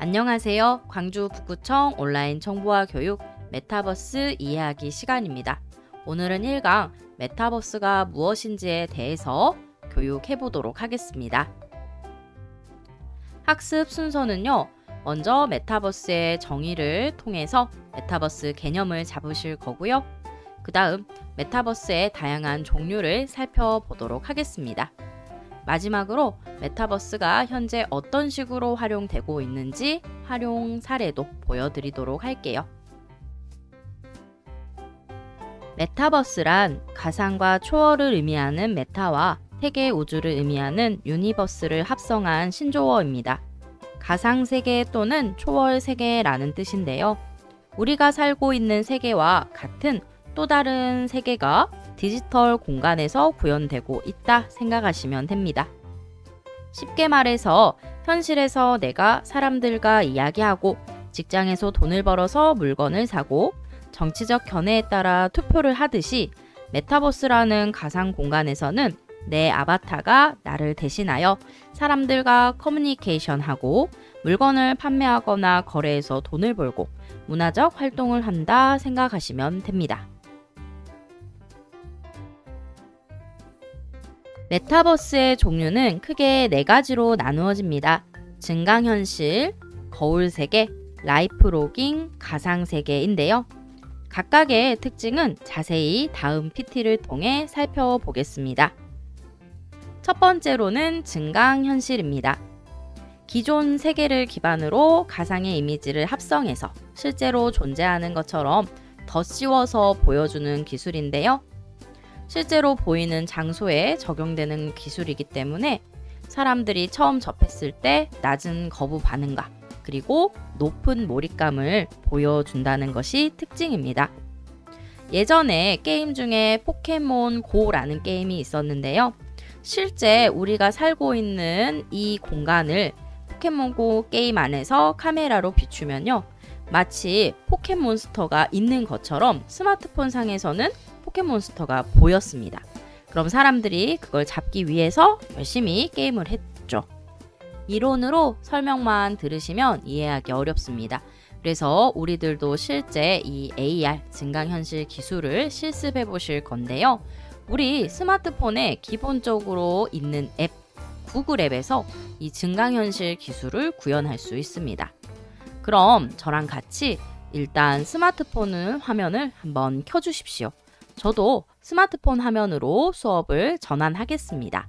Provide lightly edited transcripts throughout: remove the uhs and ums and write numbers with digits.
안녕하세요. 광주 북구청 온라인 정보화 교육 메타버스 이해하기 시간입니다. 오늘은 1강 메타버스가 무엇인지에 대해서 교육해 보도록 하겠습니다. 학습 순서는요. 먼저 메타버스의 정의를 통해서 메타버스 개념을 잡으실 거고요. 그 다음 메타버스의 다양한 종류를 살펴보도록 하겠습니다. 마지막으로 메타버스가 현재 어떤 식으로 활용되고 있는지 활용 사례도 보여드리도록 할게요. 메타버스란 가상과 초월을 의미하는 메타와 세계 우주를 의미하는 유니버스를 합성한 신조어입니다. 가상 세계 또는 초월 세계라는 뜻인데요. 우리가 살고 있는 세계와 같은 또 다른 세계가 디지털 공간에서 구현되고 있다 생각하시면 됩니다. 쉽게 말해서 현실에서 내가 사람들과 이야기하고 직장에서 돈을 벌어서 물건을 사고 정치적 견해에 따라 투표를 하듯이 메타버스라는 가상 공간에서는 내 아바타가 나를 대신하여 사람들과 커뮤니케이션하고 물건을 판매하거나 거래해서 돈을 벌고 문화적 활동을 한다 생각하시면 됩니다. 메타버스의 종류는 크게 4가지로 나누어집니다. 증강현실, 거울세계, 라이프로깅, 가상세계인데요. 각각의 특징은 자세히 다음 PT를 통해 살펴보겠습니다. 첫 번째로는 증강현실입니다. 기존 세계를 기반으로 가상의 이미지를 합성해서 실제로 존재하는 것처럼 더 씌워서 보여주는 기술인데요. 실제로 보이는 장소에 적용되는 기술이기 때문에 사람들이 처음 접했을 때 낮은 거부 반응과 그리고 높은 몰입감을 보여준다는 것이 특징입니다. 예전에 게임 중에 포켓몬 고라는 게임이 있었는데요. 실제 우리가 살고 있는 이 공간을 포켓몬고 게임 안에서 카메라로 비추면요. 마치 포켓몬스터가 있는 것처럼 스마트폰 상에서는 포켓몬스터가 보였습니다. 그럼 사람들이 그걸 잡기 위해서 열심히 게임을 했죠. 이론으로 설명만 들으시면 이해하기 어렵습니다. 그래서 우리들도 실제 이 AR 증강현실 기술을 실습해 보실 건데요. 우리 스마트폰에 기본적으로 있는 앱, 구글 앱에서 이 증강현실 기술을 구현할 수 있습니다. 그럼 저랑 같이 일단 스마트폰 화면을 한번 켜주십시오. 저도 스마트폰 화면으로 수업을 전환하겠습니다.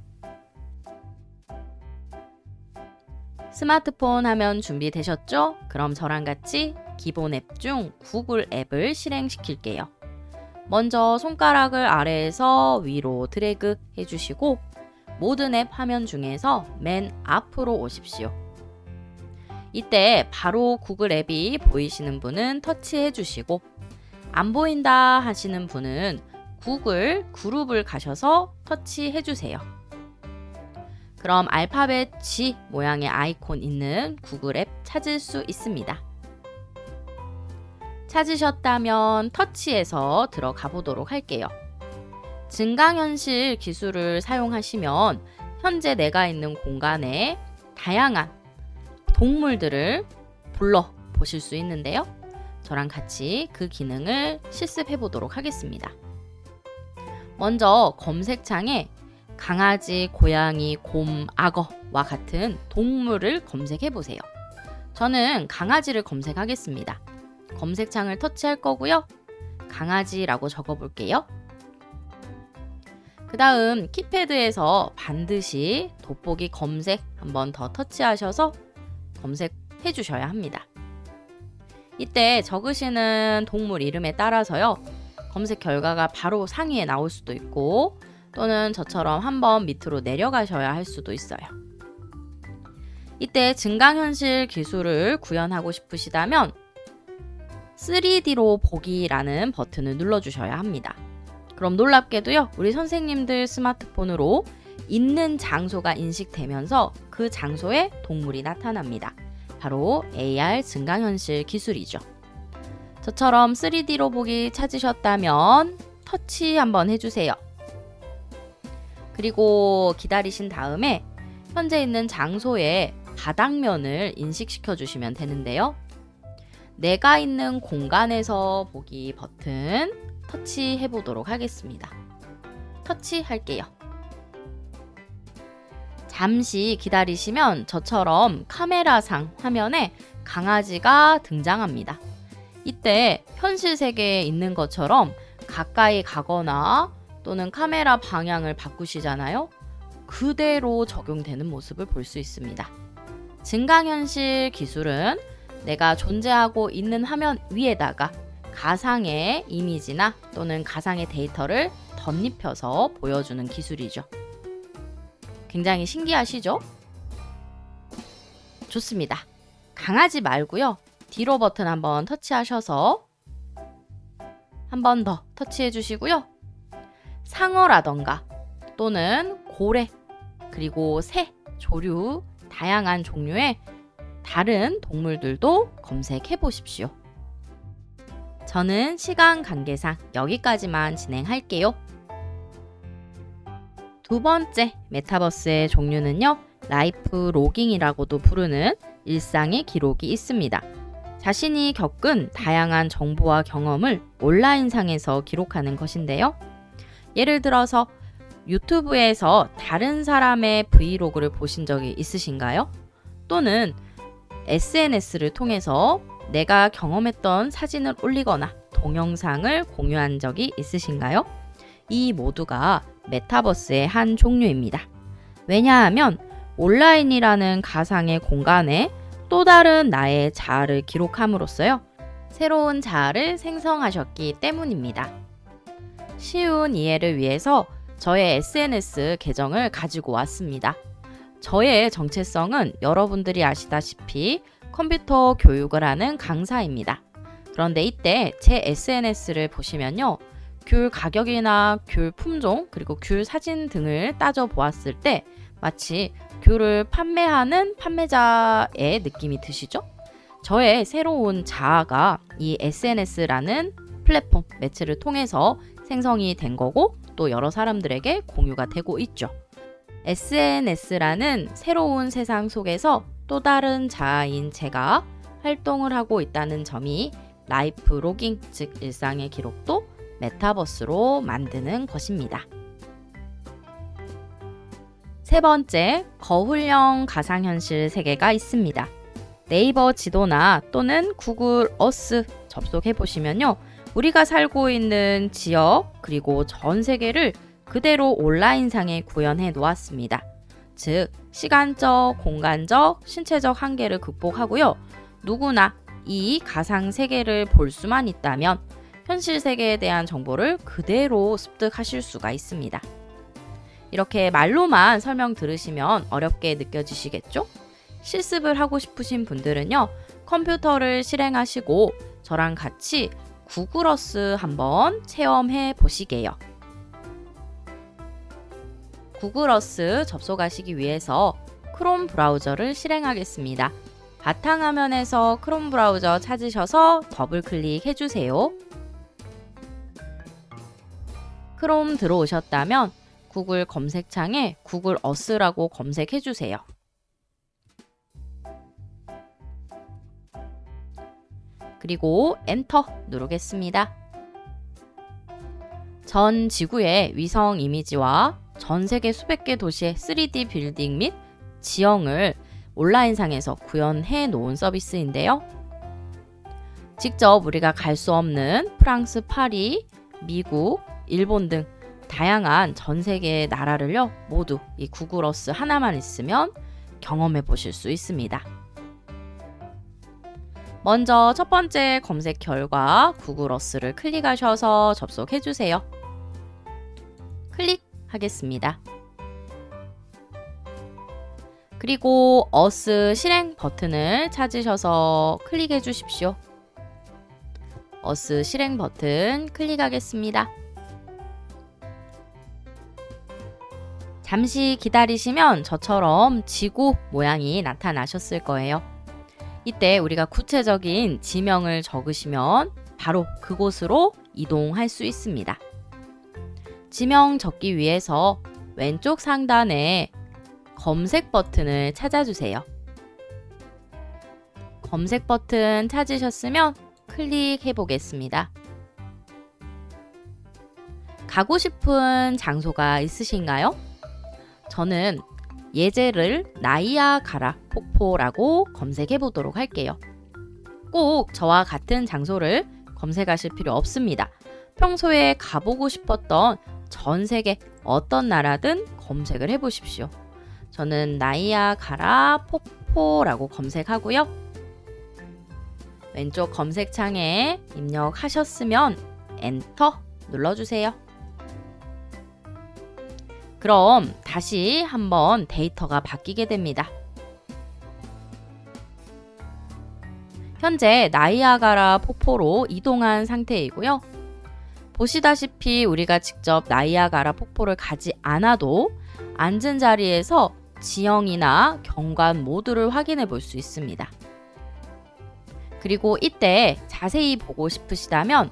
스마트폰 화면 준비되셨죠? 그럼 저랑 같이 기본 앱 중 구글 앱을 실행시킬게요. 먼저 손가락을 아래에서 위로 드래그 해주시고 모든 앱 화면 중에서 맨 앞으로 오십시오. 이때 바로 구글 앱이 보이시는 분은 터치해 주시고 안 보인다 하시는 분은 구글 그룹을 가셔서 터치해 주세요. 그럼 알파벳 G 모양의 아이콘 있는 구글 앱 찾을 수 있습니다. 찾으셨다면 터치해서 들어가 보도록 할게요. 증강현실 기술을 사용하시면 현재 내가 있는 공간에 다양한 동물들을 불러 보실 수 있는데요. 저랑 같이 그 기능을 실습해 보도록 하겠습니다. 먼저 검색창에 강아지, 고양이, 곰, 악어와 같은 동물을 검색해 보세요. 저는 강아지를 검색하겠습니다. 검색창을 터치할 거고요. 강아지라고 적어 볼게요. 그 다음 키패드에서 반드시 돋보기 검색 한번 더 터치하셔서 검색해 주셔야 합니다. 이때 적으시는 동물 이름에 따라서요. 검색 결과가 바로 상위에 나올 수도 있고 또는 저처럼 한번 밑으로 내려가셔야 할 수도 있어요. 이때 증강현실 기술을 구현하고 싶으시다면 3D로 보기라는 버튼을 눌러주셔야 합니다. 그럼 놀랍게도요. 우리 선생님들 스마트폰으로 있는 장소가 인식되면서 그 장소에 동물이 나타납니다. 바로 AR 증강현실 기술이죠. 저처럼 3D로 보기 찾으셨다면 터치 한번 해주세요. 그리고 기다리신 다음에 현재 있는 장소에 바닥면을 인식시켜 주시면 되는데요. 내가 있는 공간에서 보기 버튼 터치해 보도록 하겠습니다. 터치할게요. 잠시 기다리시면 저처럼 카메라상 화면에 강아지가 등장합니다. 이때 현실 세계에 있는 것처럼 가까이 가거나 또는 카메라 방향을 바꾸시잖아요. 그대로 적용되는 모습을 볼 수 있습니다. 증강현실 기술은 내가 존재하고 있는 화면 위에다가 가상의 이미지나 또는 가상의 데이터를 덧입혀서 보여주는 기술이죠. 굉장히 신기하시죠? 좋습니다. 강아지 말고요. 뒤로 버튼 한번 터치하셔서 한 번 더 터치해 주시고요. 상어라던가 또는 고래, 그리고 새, 조류, 다양한 종류의 다른 동물들도 검색해 보십시오. 저는 시간 관계상 여기까지만 진행할게요. 두 번째 메타버스의 종류는요, 라이프 로깅이라고도 부르는 일상의 기록이 있습니다. 자신이 겪은 다양한 정보와 경험을 온라인상에서 기록하는 것인데요. 예를 들어서 유튜브에서 다른 사람의 브이로그를 보신 적이 있으신가요? 또는 SNS를 통해서 내가 경험했던 사진을 올리거나 동영상을 공유한 적이 있으신가요? 이 모두가 메타버스의 한 종류입니다. 왜냐하면 온라인이라는 가상의 공간에 또 다른 나의 자아를 기록함으로써요, 새로운 자아를 생성하셨기 때문입니다. 쉬운 이해를 위해서 저의 SNS 계정을 가지고 왔습니다. 저의 정체성은 여러분들이 아시다시피 컴퓨터 교육을 하는 강사입니다. 그런데 이때 제 SNS를 보시면요, 귤 가격이나 귤 품종, 그리고 귤 사진 등을 따져 보았을 때 마치 귤을 판매하는 판매자의 느낌이 드시죠? 저의 새로운 자아가 이 SNS라는 플랫폼 매체를 통해서 생성이 된 거고, 또 여러 사람들에게 공유가 되고 있죠. SNS라는 새로운 세상 속에서 또 다른 자아인 제가 활동을 하고 있다는 점이 라이프 로깅, 즉 일상의 기록도 메타버스로 만드는 것입니다. 세 번째, 거울형 가상현실 세계가 있습니다. 네이버 지도나 또는 구글 어스 접속해 보시면요, 우리가 살고 있는 지역 그리고 전 세계를 그대로 온라인상에 구현해 놓았습니다. 즉, 시간적, 공간적, 신체적 한계를 극복하고요, 누구나 이 가상 세계를 볼 수만 있다면 현실 세계에 대한 정보를 그대로 습득하실 수가 있습니다. 이렇게 말로만 설명 들으시면 어렵게 느껴지시겠죠? 실습을 하고 싶으신 분들은요, 컴퓨터를 실행하시고 저랑 같이 구글 어스 한번 체험해 보시게요. 구글 어스 접속하시기 위해서 크롬 브라우저를 실행하겠습니다. 바탕화면에서 크롬 브라우저 찾으셔서 더블 클릭해 주세요. 크롬 들어오셨다면 구글 검색창에 구글 어스라고 검색해 주세요. 그리고 엔터 누르겠습니다. 전 지구의 위성 이미지와 전 세계 수백 개 도시의 3D 빌딩 및 지형을 온라인상에서 구현해 놓은 서비스인데요. 직접 우리가 갈 수 없는 프랑스 파리, 미국, 일본 등 다양한 전 세계의 나라를요, 모두 이 구글 어스 하나만 있으면 경험해 보실 수 있습니다. 먼저 첫 번째 검색 결과 구글 어스를 클릭하셔서 접속해 주세요. 클릭하겠습니다. 그리고 어스 실행 버튼을 찾으셔서 클릭해 주십시오. 어스 실행 버튼 클릭하겠습니다. 잠시 기다리시면 저처럼 지구 모양이 나타나셨을 거예요. 이때 우리가 구체적인 지명을 적으시면 바로 그곳으로 이동할 수 있습니다. 지명 적기 위해서 왼쪽 상단에 검색 버튼을 찾아주세요. 검색 버튼 찾으셨으면 클릭해 보겠습니다. 가고 싶은 장소가 있으신가요? 저는 예제를 나이아가라 폭포라고 검색해 보도록 할게요. 꼭 저와 같은 장소를 검색하실 필요 없습니다. 평소에 가보고 싶었던 전 세계 어떤 나라든 검색을 해보십시오. 저는 나이아가라 폭포라고 검색하고요. 왼쪽 검색창에 입력하셨으면 엔터 눌러주세요. 그럼 다시 한번 데이터가 바뀌게 됩니다. 현재 나이아가라 폭포로 이동한 상태이고요. 보시다시피 우리가 직접 나이아가라 폭포를 가지 않아도 앉은 자리에서 지형이나 경관 모두를 확인해 볼 수 있습니다. 그리고 이때 자세히 보고 싶으시다면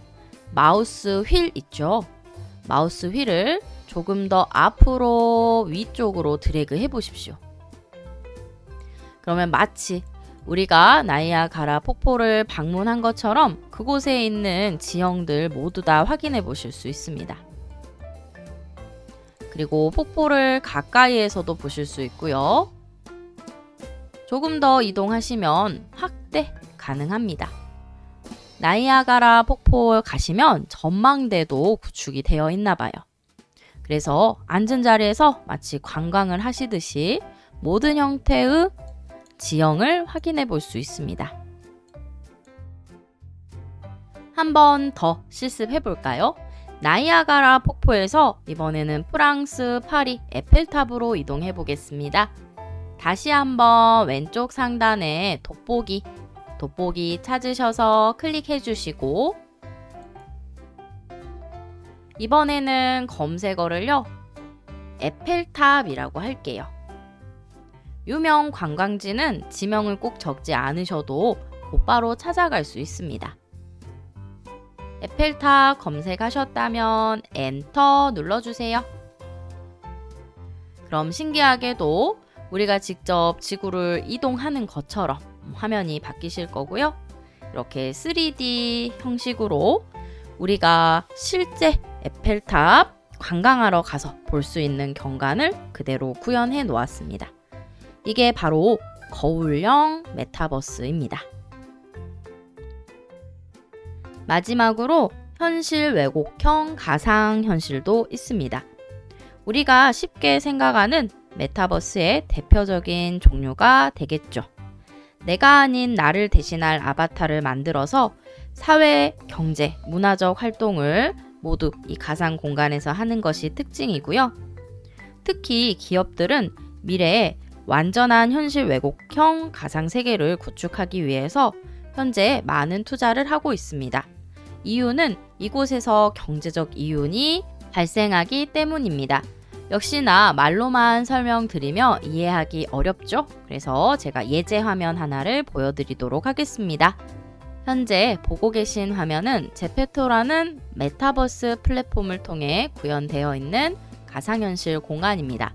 마우스 휠 있죠? 마우스 휠을 조금 더 앞으로 위쪽으로 드래그 해 보십시오. 그러면 마치 우리가 나이아가라 폭포를 방문한 것처럼 그곳에 있는 지형들 모두 다 확인해 보실 수 있습니다. 그리고 폭포를 가까이에서도 보실 수 있고요. 조금 더 이동하시면 확대 가능합니다. 나이아가라 폭포에 가시면 전망대도 구축이 되어 있나 봐요. 그래서 앉은 자리에서 마치 관광을 하시듯이 모든 형태의 지형을 확인해 볼 수 있습니다. 한 번 더 실습해 볼까요? 나이아가라 폭포에서 이번에는 프랑스 파리 에펠탑으로 이동해 보겠습니다. 다시 한번 왼쪽 상단에 돋보기 찾으셔서 클릭해 주시고 이번에는 검색어를요. 에펠탑이라고 할게요. 유명 관광지는 지명을 꼭 적지 않으셔도 곧바로 찾아갈 수 있습니다. 에펠탑 검색하셨다면 엔터 눌러주세요. 그럼 신기하게도 우리가 직접 지구를 이동하는 것처럼 화면이 바뀌실 거고요. 이렇게 3D 형식으로 우리가 실제 에펠탑 관광하러 가서 볼 수 있는 경관을 그대로 구현해 놓았습니다. 이게 바로 거울형 메타버스입니다. 마지막으로 현실 왜곡형 가상현실도 있습니다. 우리가 쉽게 생각하는 메타버스의 대표적인 종류가 되겠죠. 내가 아닌 나를 대신할 아바타를 만들어서 사회, 경제, 문화적 활동을 모두 이 가상 공간에서 하는 것이 특징이고요. 특히 기업들은 미래에 완전한 현실 왜곡형 가상 세계를 구축하기 위해서 현재 많은 투자를 하고 있습니다. 이유는 이곳에서 경제적 이윤이 발생하기 때문입니다. 역시나 말로만 설명드리며 이해하기 어렵죠? 그래서 제가 예제 화면 하나를 보여드리도록 하겠습니다. 현재 보고 계신 화면은 제페토라는 메타버스 플랫폼을 통해 구현되어 있는 가상현실 공간입니다.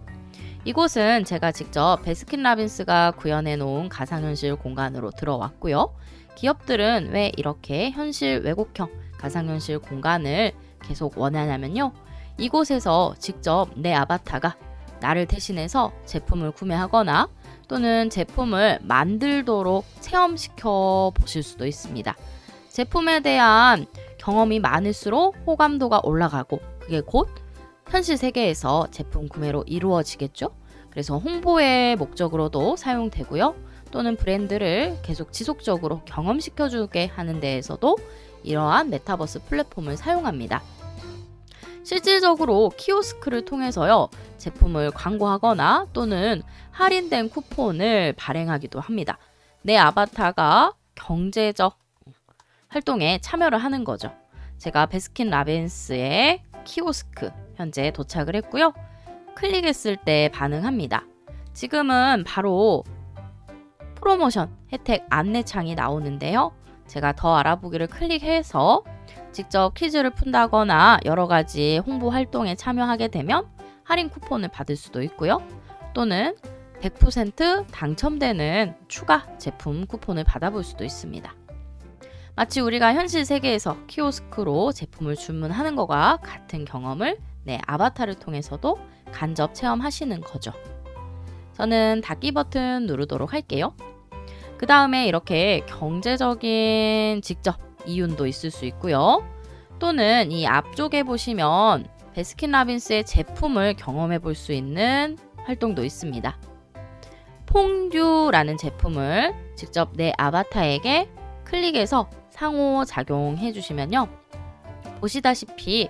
이곳은 제가 직접 베스킨라빈스가 구현해 놓은 가상현실 공간으로 들어왔고요. 기업들은 왜 이렇게 현실 왜곡형 가상현실 공간을 계속 원하냐면요. 이곳에서 직접 내 아바타가 나를 대신해서 제품을 구매하거나 또는 제품을 만들도록 체험시켜 보실 수도 있습니다. 제품에 대한 경험이 많을수록 호감도가 올라가고 그게 곧 현실 세계에서 제품 구매로 이루어지겠죠. 그래서 홍보의 목적으로도 사용되고요. 또는 브랜드를 계속 지속적으로 경험시켜주게 하는 데에서도 이러한 메타버스 플랫폼을 사용합니다. 실질적으로 키오스크를 통해서요. 제품을 광고하거나 또는 할인된 쿠폰을 발행하기도 합니다. 내 아바타가 경제적 활동에 참여를 하는 거죠. 제가 베스킨라빈스의 키오스크 현재 도착을 했고요. 클릭했을 때 반응합니다. 지금은 바로 프로모션 혜택 안내창이 나오는데요. 제가 더 알아보기를 클릭해서 직접 퀴즈를 푼다거나 여러 가지 홍보 활동에 참여하게 되면 할인 쿠폰을 받을 수도 있고요. 또는 100% 당첨되는 추가 제품 쿠폰을 받아볼 수도 있습니다. 마치 우리가 현실 세계에서 키오스크로 제품을 주문하는 것과 같은 경험을 내 아바타를 통해서도 간접 체험하시는 거죠. 저는 닫기 버튼 누르도록 할게요. 그 다음에 이렇게 경제적인 직접 이윤도 있을 수 있고요. 또는 이 앞쪽에 보시면 베스킨라빈스의 제품을 경험해 볼 수 있는 활동도 있습니다. 퐁듀라는 제품을 직접 내 아바타에게 클릭해서 상호작용해 주시면요. 보시다시피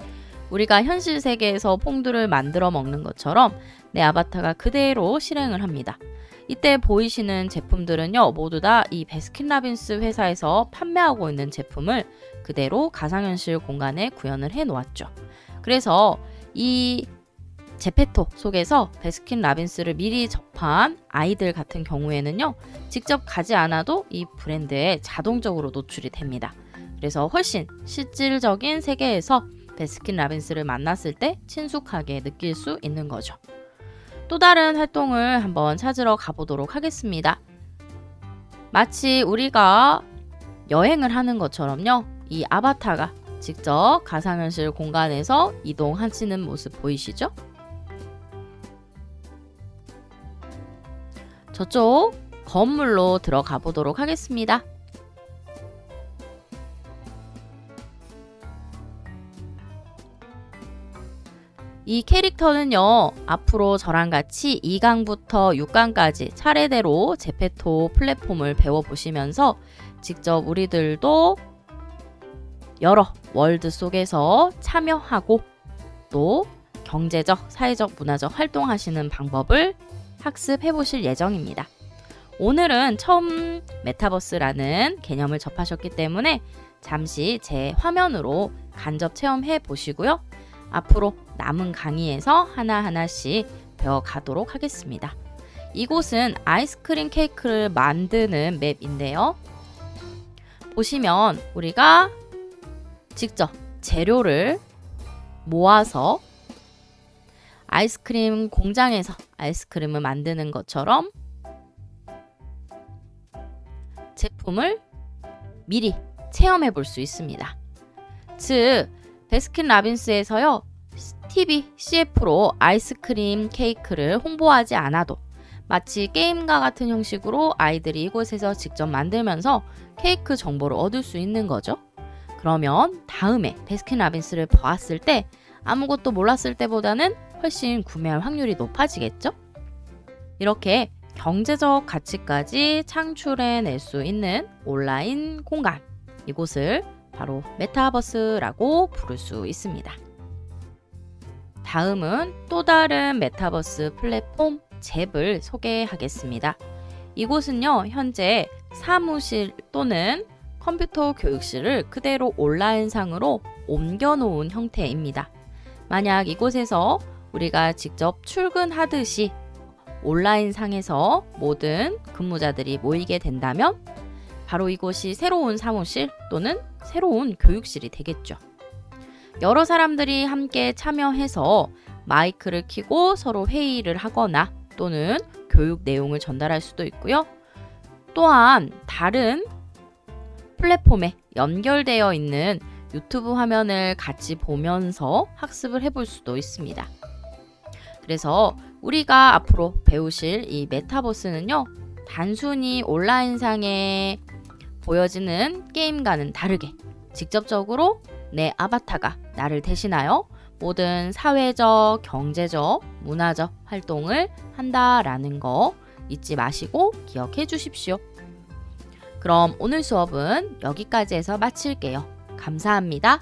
우리가 현실 세계에서 퐁듀를 만들어 먹는 것처럼 내 아바타가 그대로 실행을 합니다. 이때 보이시는 제품들은요, 모두 다 이 베스킨라빈스 회사에서 판매하고 있는 제품을 그대로 가상현실 공간에 구현을 해 놓았죠. 그래서 이 제페토 속에서 베스킨라빈스를 미리 접한 아이들 같은 경우에는요, 직접 가지 않아도 이 브랜드에 자동적으로 노출이 됩니다. 그래서 훨씬 실질적인 세계에서 베스킨라빈스를 만났을 때 친숙하게 느낄 수 있는 거죠. 또 다른 활동을 한번 찾으러 가보도록 하겠습니다. 마치 우리가 여행을 하는 것처럼요, 이 아바타가 직접 가상현실 공간에서 이동하시는 모습 보이시죠? 저쪽 건물로 들어가 보도록 하겠습니다. 이 캐릭터는요, 앞으로 저랑 같이 2강부터 6강까지 차례대로 제페토 플랫폼을 배워보시면서 직접 우리들도 여러 월드 속에서 참여하고 또 경제적, 사회적, 문화적 활동하시는 방법을 학습해 보실 예정입니다. 오늘은 처음 메타버스라는 개념을 접하셨기 때문에 잠시 제 화면으로 간접 체험해 보시고요. 앞으로 남은 강의에서 하나하나씩 배워가도록 하겠습니다. 이곳은 아이스크림 케이크를 만드는 맵인데요. 보시면 우리가 직접 재료를 모아서 아이스크림 공장에서 아이스크림을 만드는 것처럼 제품을 미리 체험해 볼 수 있습니다. 즉, 베스킨라빈스에서요, TV, CF로 아이스크림 케이크를 홍보하지 않아도 마치 게임과 같은 형식으로 아이들이 이곳에서 직접 만들면서 케이크 정보를 얻을 수 있는 거죠. 그러면 다음에 베스킨라빈스를 보았을 때 아무것도 몰랐을 때보다는 훨씬 구매할 확률이 높아지겠죠? 이렇게 경제적 가치까지 창출해낼 수 있는 온라인 공간, 이곳을 바로 메타버스라고 부를 수 있습니다. 다음은 또 다른 메타버스 플랫폼 잽을 소개하겠습니다. 이곳은요, 현재 사무실 또는 컴퓨터 교육실을 그대로 온라인상으로 옮겨놓은 형태입니다. 만약 이곳에서 우리가 직접 출근하듯이 온라인상에서 모든 근무자들이 모이게 된다면 바로 이곳이 새로운 사무실 또는 새로운 교육실이 되겠죠. 여러 사람들이 함께 참여해서 마이크를 켜고 서로 회의를 하거나 또는 교육 내용을 전달할 수도 있고요. 또한 다른 플랫폼에 연결되어 있는 유튜브 화면을 같이 보면서 학습을 해볼 수도 있습니다. 그래서 우리가 앞으로 배우실 이 메타버스는요, 단순히 온라인상에 보여지는 게임과는 다르게 직접적으로 내 아바타가 나를 대신하여 모든 사회적, 경제적, 문화적 활동을 한다라는 거 잊지 마시고 기억해 주십시오. 그럼 오늘 수업은 여기까지 해서 마칠게요. 감사합니다.